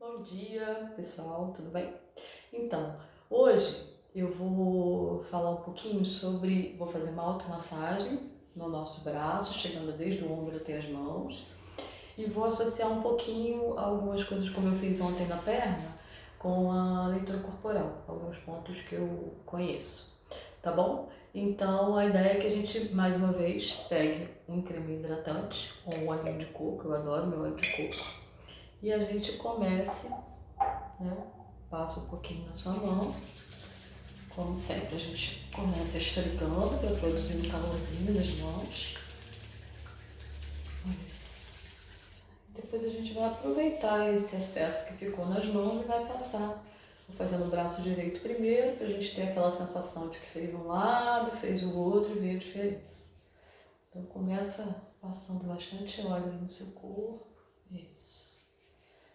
Bom dia, pessoal, tudo bem? Então, hoje eu vou falar um pouquinho sobre, vou fazer uma automassagem no nosso braço, chegando desde o ombro até as mãos, e vou associar um pouquinho algumas coisas como eu fiz ontem na perna com a leitura corporal, alguns pontos que eu conheço, tá bom? Então, a ideia é que a gente, mais uma vez, pegue um creme hidratante ou um olhinho de coco, eu adoro meu óleo de coco, e a gente comece, né? Passa um pouquinho na sua mão. Como sempre, a gente começa esfregando para produzir um calorzinho nas mãos. Isso. Depois a gente vai aproveitar esse excesso que ficou nas mãos e vai passar. Vou fazendo o braço direito primeiro, para a gente ter aquela sensação de que fez um lado, fez o outro e ver a diferença. Então começa passando bastante óleo no seu corpo. Isso.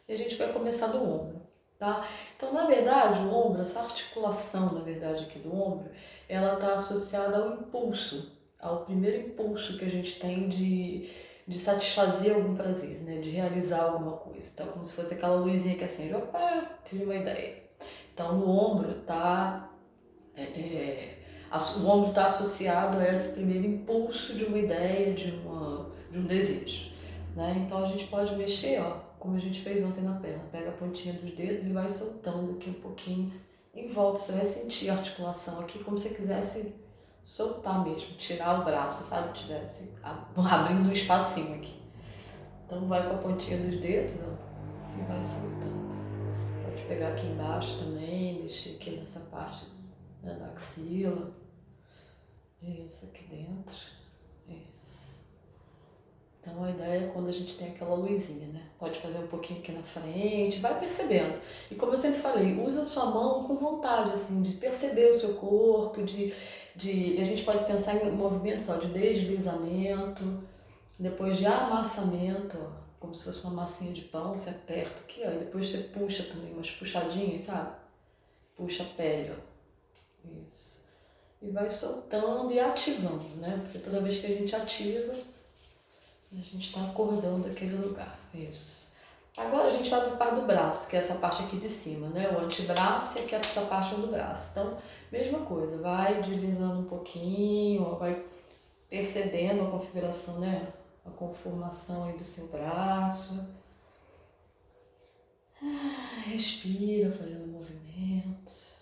E a gente vai começar do ombro. Tá? Então, na verdade, o ombro, essa articulação, na verdade, aqui do ombro, ela está associada ao impulso, ao primeiro impulso que a gente tem de satisfazer algum prazer, né? De realizar alguma coisa. Então, como se fosse aquela luzinha que acende, opa, tive uma ideia. Então, no ombro está o ombro está associado a esse primeiro impulso de uma ideia, de um desejo. Né? Então a gente pode mexer, ó, como a gente fez ontem na perna. Pega a pontinha dos dedos e vai soltando aqui um pouquinho em volta. Você vai sentir a articulação aqui como se você quisesse soltar mesmo, tirar o braço, sabe? Tivesse abrindo um espacinho aqui. Então vai com a pontinha dos dedos, ó, e vai soltando. Pode pegar aqui embaixo também, mexer aqui nessa parte, né, da axila. Isso, aqui dentro. Isso. Então a ideia é quando a gente tem aquela luzinha, né? Pode fazer um pouquinho aqui na frente, vai percebendo. E como eu sempre falei, usa a sua mão com vontade, assim, de perceber o seu corpo, a gente pode pensar em movimentos, ó, de deslizamento, depois de amassamento, ó, como se fosse uma massinha de pão, você aperta aqui, ó, e depois você puxa também, umas puxadinhas, sabe? Puxa a pele, ó. Isso. E vai soltando e ativando, né? Porque toda vez que a gente ativa, a gente está acordando aquele lugar. Isso. Agora a gente vai para a parte do braço, que é essa parte aqui de cima, né? O antebraço e aqui essa parte do braço. Então, mesma coisa, vai deslizando um pouquinho, vai percebendo a configuração, né? A conformação aí do seu braço. Respira, fazendo movimentos.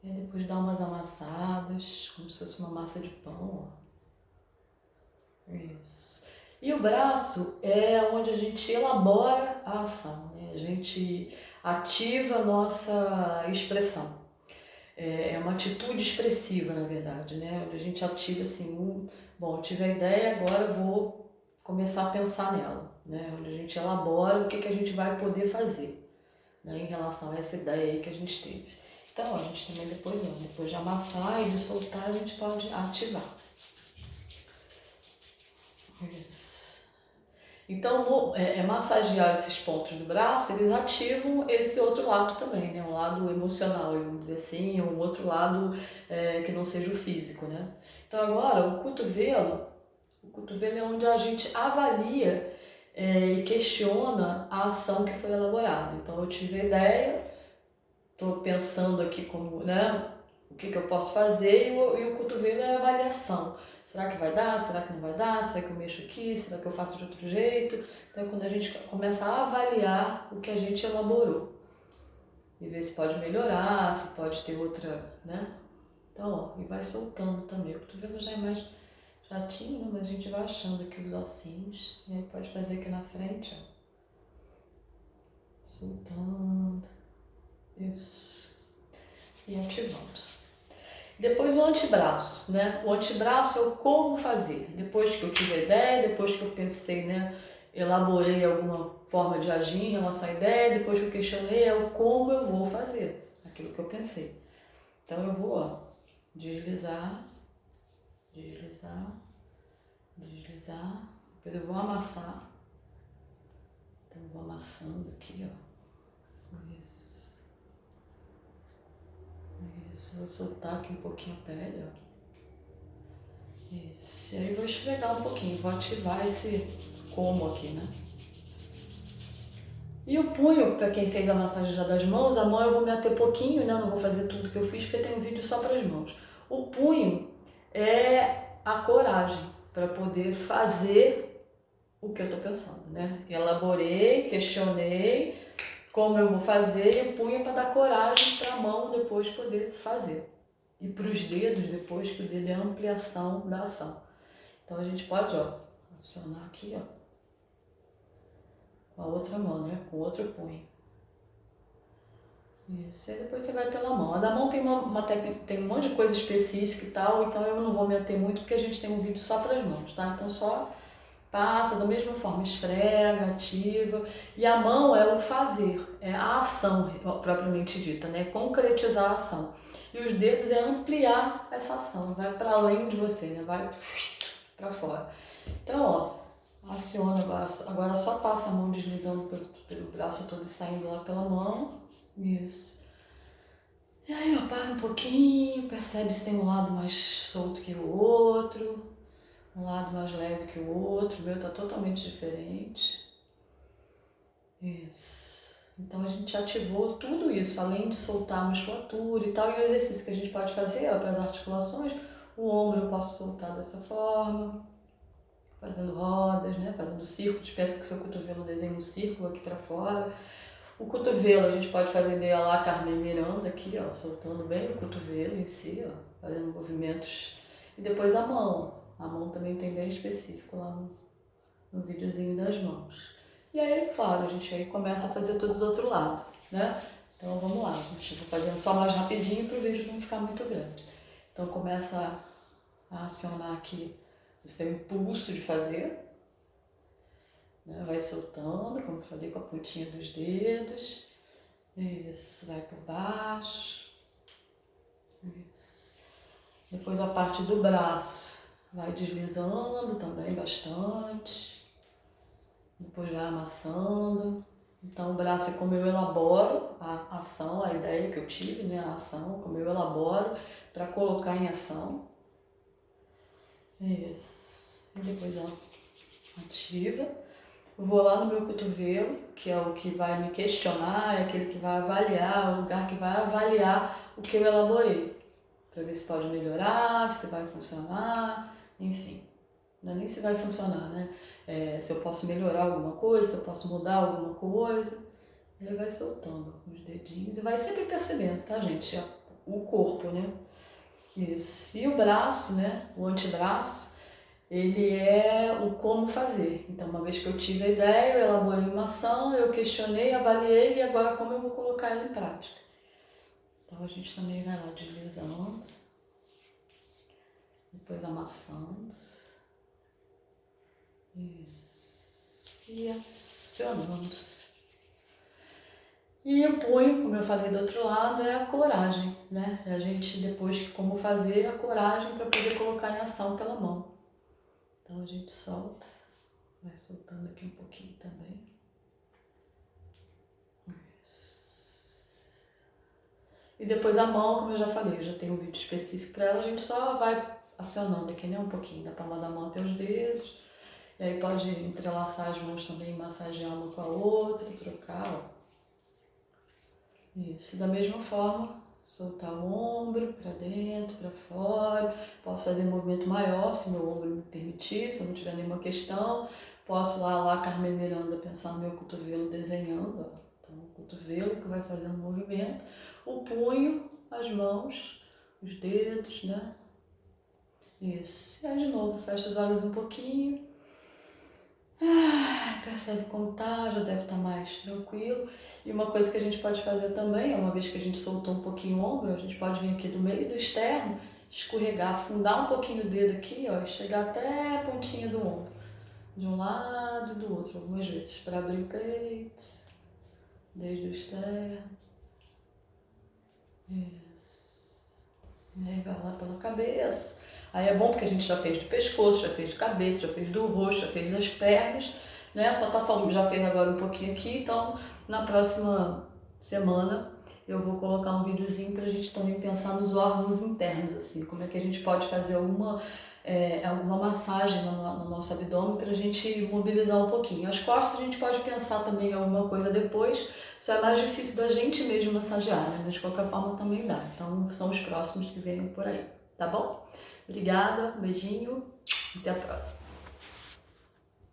E depois dá umas amassadas, como se fosse uma massa de pão, ó. Isso. E o braço é onde a gente elabora a ação, né? A gente ativa a nossa expressão. É uma atitude expressiva, na verdade, né? Onde a gente ativa assim, bom, eu tive a ideia, agora eu vou começar a pensar nela, né? Onde a gente elabora o que a gente vai poder fazer, né? Em relação a essa ideia aí que a gente teve. Então, a gente também depois de amassar e de soltar, a gente pode ativar. Isso. Então, massagear esses pontos do braço, eles ativam esse outro lado também, né? Um lado emocional, vamos dizer assim, ou um outro lado que não seja o físico, né? Então, agora, o cotovelo é onde a gente avalia e questiona a ação que foi elaborada. Então, eu tive a ideia, estou pensando aqui como, né? O que eu posso fazer e o cotovelo é a avaliação. Será que vai dar? Será que não vai dar? Será que eu mexo aqui? Será que eu faço de outro jeito? Então é quando a gente começa a avaliar o que a gente elaborou. E ver se pode melhorar, se pode ter outra, né? Então, ó, e vai soltando também. O cotovelo já é mais chatinho, né? Mas a gente vai achando aqui os ossinhos. E aí pode fazer aqui na frente, ó. Soltando. Isso. E ativando. Depois o antebraço, né? O antebraço é o como fazer. Depois que eu tive a ideia, depois que eu pensei, né? Elaborei alguma forma de agir em relação à ideia, depois que eu questionei, é o como eu vou fazer, aquilo que eu pensei. Então eu vou, ó, deslizar, deslizar, deslizar, depois eu vou amassar. Então eu vou amassando aqui, ó. Isso. Isso, vou soltar aqui um pouquinho a pele, ó. Isso, e aí vou esfregar um pouquinho, vou ativar esse como aqui, né? E o punho, para quem fez a massagem já das mãos, a mão eu vou me ater pouquinho, né? Não vou fazer tudo que eu fiz porque tem um vídeo só para as mãos. O punho é a coragem para poder fazer o que eu estou pensando, né? Elaborei, questionei como eu vou fazer e o punho é para dar coragem para a mão depois poder fazer. E para os dedos depois, que o dedo é a ampliação da ação. Então a gente pode, ó, acionar aqui, ó, com a outra mão, né? Com o outro punho. Isso, e depois você vai pela mão. A da mão tem uma técnica, tem um monte de coisa específica e tal, então eu não vou me ater muito porque a gente tem um vídeo só para as mãos, tá? Então só passa da mesma forma, esfrega, ativa. E a mão é o fazer, é a ação propriamente dita, né? Concretizar a ação. E os dedos é ampliar essa ação, vai para além de você, né? Vai para fora. Então, ó, aciona, agora só passa a mão deslizando pelo braço todo e saindo lá pela mão. Isso. E aí, ó, para um pouquinho, percebe se tem um lado mais solto que o outro, um lado mais leve que o outro. O meu tá totalmente diferente. Isso. Então a gente ativou tudo isso, além de soltar a musculatura e tal. E o exercício que a gente pode fazer, ó, para as articulações, o ombro eu posso soltar dessa forma, fazendo rodas, né? Fazendo círculos. Pensa que o seu cotovelo desenha um círculo aqui para fora. O cotovelo a gente pode fazer meio lá Carmen Miranda aqui, ó, soltando bem o cotovelo em si, ó, fazendo movimentos. E depois a mão. A mão também tem bem específico lá no videozinho das mãos. E aí, claro, a gente aí começa a fazer tudo do outro lado, né? Então vamos lá, gente. Vou fazendo só mais rapidinho para o vídeo não ficar muito grande. Então começa a acionar aqui o seu impulso de fazer. Né? Vai soltando, como eu falei, com a pontinha dos dedos. Isso, vai por baixo. Isso. Depois a parte do braço vai deslizando também bastante. Depois vai amassando. Então o braço é como eu elaboro a ação, a ideia que eu tive, né? A ação, como eu elaboro para colocar em ação. Isso. E depois ela ativa. Vou lá no meu cotovelo, que é o que vai me questionar, é aquele que vai avaliar, o lugar que vai avaliar o que eu elaborei. Para ver se pode melhorar, se vai funcionar, enfim. Não é nem se vai funcionar, né? Se eu posso melhorar alguma coisa, se eu posso mudar alguma coisa. Ele vai soltando os dedinhos e vai sempre percebendo, tá, gente? O corpo, né? Isso. E o braço, né? O antebraço, ele é o como fazer. Então, uma vez que eu tive a ideia, eu elaborei uma ação, eu questionei, avaliei e agora como eu vou colocar ela em prática. Então, a gente também vai lá deslizando, depois amassando. Isso. E acionando. E o punho, como eu falei do outro lado, é a coragem, né? A gente, depois que como fazer, a coragem para poder colocar em ação pela mão. Então a gente solta, vai soltando aqui um pouquinho também. Isso. E depois a mão, como eu já falei, eu já tenho um vídeo específico para ela, a gente só vai acionando aqui, né? Um pouquinho da palma da mão até os dedos. E aí pode entrelaçar as mãos também, massagear uma com a outra, trocar, ó. Isso, da mesma forma, soltar o ombro para dentro, para fora. Posso fazer um movimento maior, se meu ombro me permitir, se eu não tiver nenhuma questão. Posso lá Carmen Miranda, pensar no meu cotovelo desenhando, ó. Então, o cotovelo que vai fazendo o movimento. O punho, as mãos, os dedos, né? Isso. E aí, de novo, fecha os olhos um pouquinho. Percebe como tá, já deve estar mais tranquilo. E uma coisa que a gente pode fazer também, uma vez que a gente soltou um pouquinho o ombro, a gente pode vir aqui do meio do externo, escorregar, afundar um pouquinho o dedo aqui, ó, e chegar até a pontinha do ombro. De um lado e do outro, algumas vezes, para abrir o peito, desde o externo. Isso. E aí vai lá pela cabeça. Aí é bom porque a gente já fez do pescoço, já fez de cabeça, já fez do rosto, já fez das pernas, né? Só tá falando, já fez agora um pouquinho aqui, então na próxima semana eu vou colocar um videozinho pra gente também pensar nos órgãos internos, assim, como é que a gente pode fazer uma alguma massagem no nosso abdômen para a gente mobilizar um pouquinho. As costas a gente pode pensar também em alguma coisa depois, só é mais difícil da gente mesmo massagear, né? Mas de qualquer forma também dá. Então são os próximos que venham por aí, tá bom? Obrigada, um beijinho, até a próxima.